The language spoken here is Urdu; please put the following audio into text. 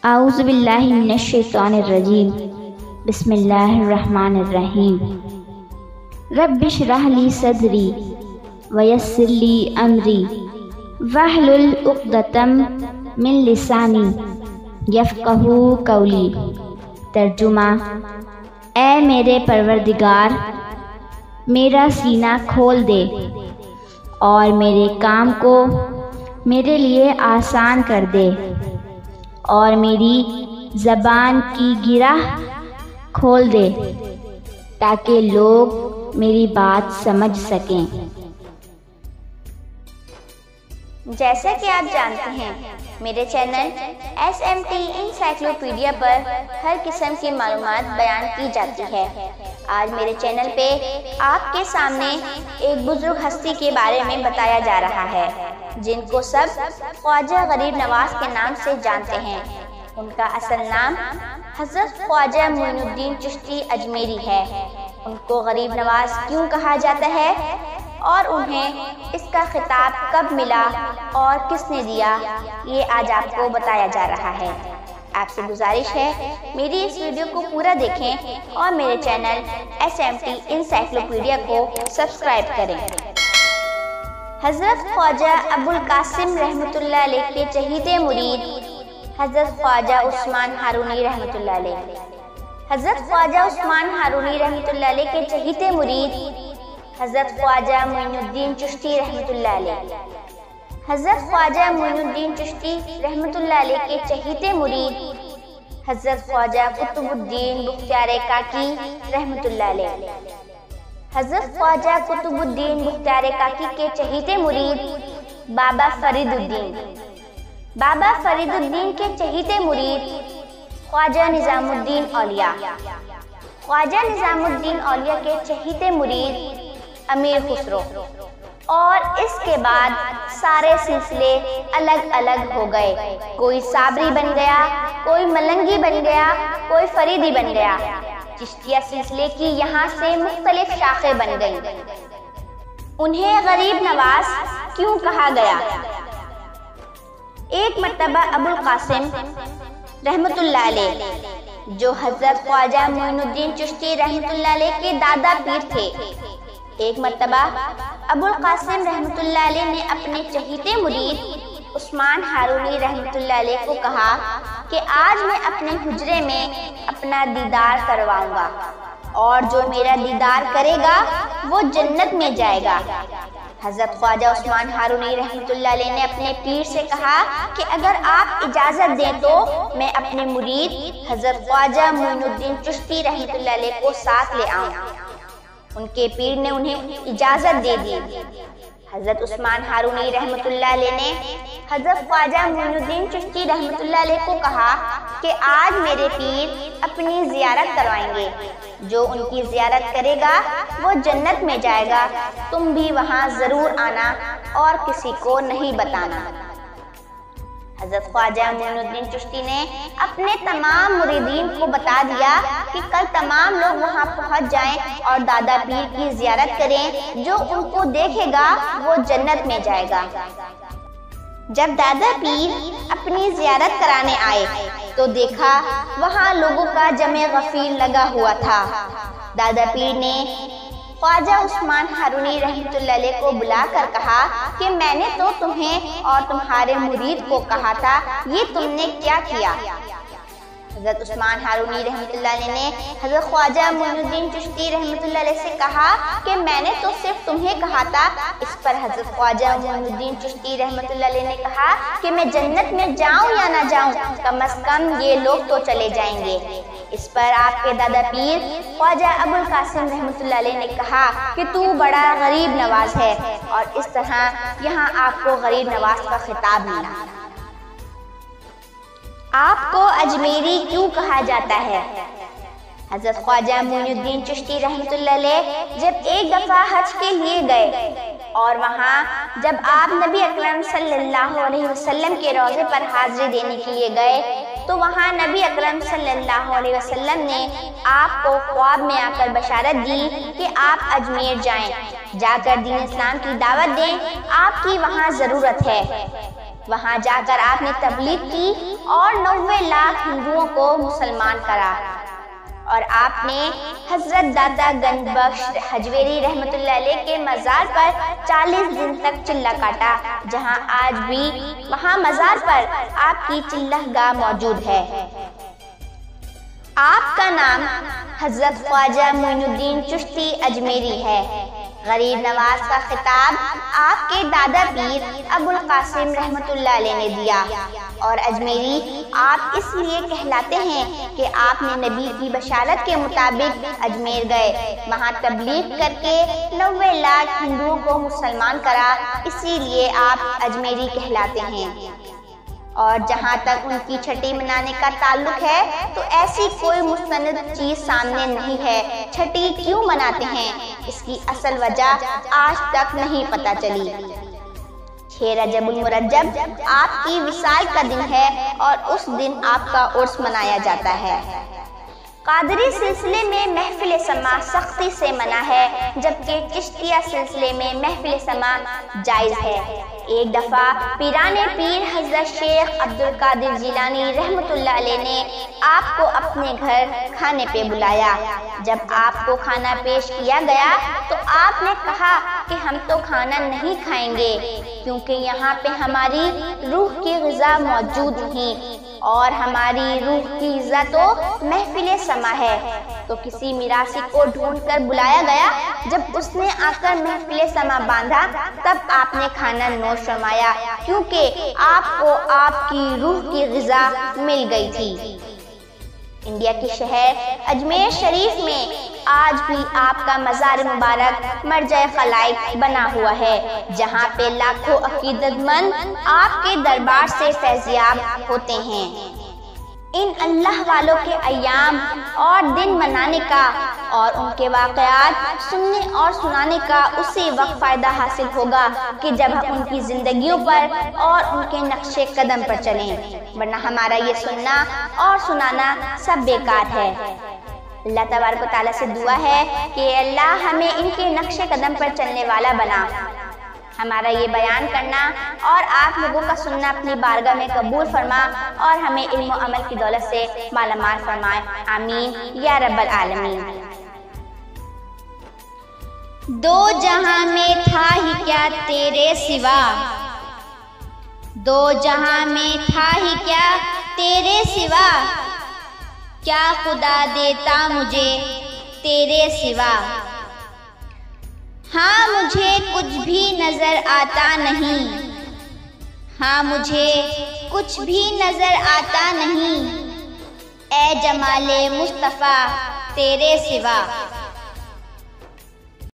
اعوذ باللہ من الشیطان الرجیم بسم اللہ الرحمن الرحیم رب اشرح لی صدری ویسر لی امری واحلل عقدۃ من لسانی یفقہوا قولی۔ ترجمہ: اے میرے پروردگار، میرا سینہ کھول دے اور میرے کام کو میرے لیے آسان کر دے اور میری زبان کی گرہ کھول دے تاکہ لوگ میری بات سمجھ سکیں۔ جیسا کہ آپ جانتے ہیں، میرے چینل SMT انسائکلوپیڈیا پر ہر قسم کی معلومات بیان کی جاتی ہے۔ آج میرے چینل پہ آپ کے سامنے ایک بزرگ ہستی کے بارے میں بتایا جا رہا ہے جن کو سب خواجہ غریب نواز کے نام سے جانتے ہیں۔ ان کا اصل نام حضرت خواجہ معین الدین چشتی اجمیری ہے۔ ان کو غریب نواز کیوں کہا جاتا ہے اور انہیں اس کا خطاب کب ملا اور کس نے دیا، یہ آج آپ کو بتایا جا رہا ہے۔ آپ سے گزارش ہے میری اس ویڈیو کو پورا دیکھیں اور میرے چینل SMT انسائکلوپیڈیا کو سبسکرائب کریں۔ حضرت خواجہ ابوالقاسم رحمۃ اللہ علیہ کے چہیتے مرید حضرت خواجہ عثمان ہارونی رحمۃ اللہ علیہ۔ حضرت خواجہ عثمان ہارونی رحمۃ اللہ علیہ کے چہیتے مرید حضرت خواجہ معین الدین چشتی رحمۃ اللہ علیہ۔ حضرت خواجہ معین الدین چشتی رحمۃ اللہ علیہ کے چہیتے مرید حضرت خواجہ قطب الدین بختیار کاکی رحمۃ اللہ علیہ۔ حضرت خواجہ قطب الدین بختیار کاکی کے چہیتے مرید بابا فرید الدین۔ بابا فرید الدین کے چہیتے مرید خواجہ نظام الدین اولیاء۔ خواجہ نظام الدین اولیاء کے چہیتے مرید امیر خسرو، اور اس کے بعد سارے سلسلے الگ الگ ہو گئے۔ کوئی صابری بن گیا، کوئی ملنگی بن گیا، کوئی فریدی بن گیا۔ چشتیہ سلسلے کی یہاں سے مختلف شاخیں بن گئیں۔ انہیں غریب نواز کیوں کہا گیا؟ ایک مرتبہ ابوالقاسم رحمۃ اللہ علیہ، جو حضرت خواجہ معین الدین چشتی رحمۃ اللہ علیہ کے دادا پیر تھے، ایک مرتبہ ابوالقاسم رحمۃ اللہ علیہ نے اپنے چہیتے مرید عثمان ہارونی رحمۃ اللہ علیہ کو کہا کہ آج میں اپنے حجرے میں اپنا دیدار کرواؤں گا، اور جو میرا دیدار کرے گا وہ جنت میں جائے گا۔ حضرت خواجہ عثمان ہارونی رحمۃ اللہ علیہ نے اپنے پیر سے کہا کہ اگر آپ اجازت دیں تو میں اپنے مرید حضرت خواجہ معین الدین چشتی رحمۃ اللہ علیہ کو ساتھ لے آؤں۔ ان کے پیر نے انہیں اجازت دے دی۔ حضرت عثمان ہارونی رحمۃ اللہ علیہ نے حضرت خواجہ معین الدین چشتی رحمۃ اللہ علیہ کو کہا کہ آج میرے پیر اپنی زیارت کروائیں گے، جو ان کی زیارت کرے گا وہ جنت میں جائے گا، تم بھی وہاں ضرور آنا اور کسی کو نہیں بتانا۔ حضرت خواجہ معین الدین چشتی نے اپنے تمام مریدین کو بتا دیا کہ کل تمام لوگ وہاں پہنچ جائیں اور دادا پیر کی زیارت کریں، جو ان کو دیکھے گا وہ جنت میں جائے گا۔ جب دادا پیر اپنی زیارت کرانے آئے تو دیکھا وہاں لوگوں کا جمع غفیر لگا ہوا تھا۔ دادا پیر نے خواجہ عثمان ہارونی رحمۃ اللہ علیہ کو بلا کر کہا کہ میں نے تو تمہیں اور تمہارے مرید کو کہا تھا، یہ تم نے کیا کیا؟ حضرت عثمان ہارونی رحمۃ اللہ علیہ نے حضرت خواجہ معین الدین چشتی رحمۃ اللہ علیہ سے کہا کہ میں نے تو صرف تمہیں کہا تھا۔ اس پر حضرت خواجہ معین الدین چشتی رحمۃ اللہ علیہ نے کہا کہ میں جنت میں جاؤں یا نہ جاؤں، کم از کم یہ لوگ تو چلے جائیں گے۔ اس پر آپ کے دادا پیر خواجہ ابوالقاسم رحمۃ اللہ علیہ نے کہا کہ تو بڑا غریب نواز ہے، اور اس طرح یہاں آپ کو غریب نواز کا خطاب ملا۔ آپ کو اجمیری کیوں کہا جاتا ہے؟ حضرت خواجہ معین الدین چشتی رحمۃ اللہ علیہ جب ایک دفعہ حج کے لیے گئے اور وہاں جب آپ نبی اکرم صلی اللہ علیہ وسلم کے روضے پر حاضری دینے کے لیے گئے تو وہاں نبی اکرم صلی اللہ علیہ وسلم نے آپ کو خواب میں آ کر بشارت دی کہ آپ اجمیر جائیں، جا کر دین اسلام کی دعوت دیں، آپ کی وہاں ضرورت ہے۔ وہاں جا کر آپ نے تبلیغ کی اور 90 لاکھ ہندوؤں کو مسلمان کرا، اور آپ نے حضرت داتا گنج بخش حجویری رحمۃ اللہ علیہ کے مزار پر 40 دن تک چلہ کاٹا، جہاں آج بھی وہاں مزار پر آپ کی چلہ گاہ موجود ہے۔ آپ کا نام حضرت خواجہ معین الدین چشتی اجمیری ہے۔ غریب نواز کا خطاب آپ کے دادا پیر ابو القاسم رحمۃ اللہ علیہ نے دیا، اور اجمیری آپ اس لیے کہلاتے ہیں کہ آپ نے نبی کی بشارت کے مطابق اجمیر گئے، وہاں تبلیغ کر کے 90 لاکھ ہندوؤں کو مسلمان کرا، اسی لیے آپ اجمیری کہلاتے ہیں۔ اور جہاں تک ان کی چھٹی منانے کا تعلق ہے تو ایسی کوئی مستند چیز سامنے نہیں ہے۔ چھٹی کیوں مناتے ہیں اس کی اصل وجہ آج تک نہیں پتہ چلی۔ 6 رجب المرجب آپ کی وصال کا دن ہے اور اس دن آپ کا عرس منایا جاتا ہے۔ قادری سلسلے میں محفل سماع سختی سے منع ہے، جبکہ چشتیہ سلسلے میں محفل سماع جائز ہے۔ ایک دفعہ پیران پیر حضرت شیخ عبد القادر جیلانی رحمۃ اللہ علیہ نے آپ کو اپنے گھر کھانے پہ بلایا۔ جب آپ کو کھانا پیش کیا گیا تو آپ نے کہا کہ ہم تو کھانا نہیں کھائیں گے، کیونکہ یہاں پہ ہماری روح کی غذا موجود نہیں، اور ہماری روح کی غذا تو محفل سماع ہے۔ تو کسی میراثی کو ڈھونڈ کر بلایا گیا۔ جب اس نے آ کر محفل سماع باندھا تب آپ نے کھانا نوش فرمایا، کیونکہ آپ کو آپ کی روح کی غذا مل گئی تھی۔ انڈیا کے شہر اجمیر شریف میں آج بھی آپ کا مزار مبارک مرجع خلائق بنا ہوا ہے، جہاں پہ لاکھوں عقیدت مند آپ کے دربار سے فیضیاب ہوتے ہیں۔ ان اللہ والوں کے ایام اور دن منانے کا اور ان کے واقعات سننے اور سنانے کا اسی وقت فائدہ حاصل ہوگا کہ جب ہم ان کی زندگیوں پر اور ان کے نقش قدم پر چلیں، ورنہ ہمارا یہ سننا اور سنانا سب بیکار ہے۔ اللہ تبارک و تعالیٰ سے دعا ہے کہ اللہ ہمیں ان کے نقش قدم پر چلنے والا بنا۔ ہمارا یہ بیان کرنا اور آپ لوگوں کا سننا اپنی بارگاہ میں قبول فرما، اور ہمیں علم و عمل کی دولت سے مالا مال فرمائے، آمین یا رب العالمین۔ دو جہاں میں تھا ہی کیا تیرے سوا، دو جہاں میں تھا ہی کیا تیرے سوا، کیا خدا دیتا مجھے تیرے سوا۔ ہاں مجھے کچھ بھی نظر آتا نہیں، ہاں مجھے کچھ بھی نظر آتا نہیں، اے جمال مصطفیٰ تیرے سوا۔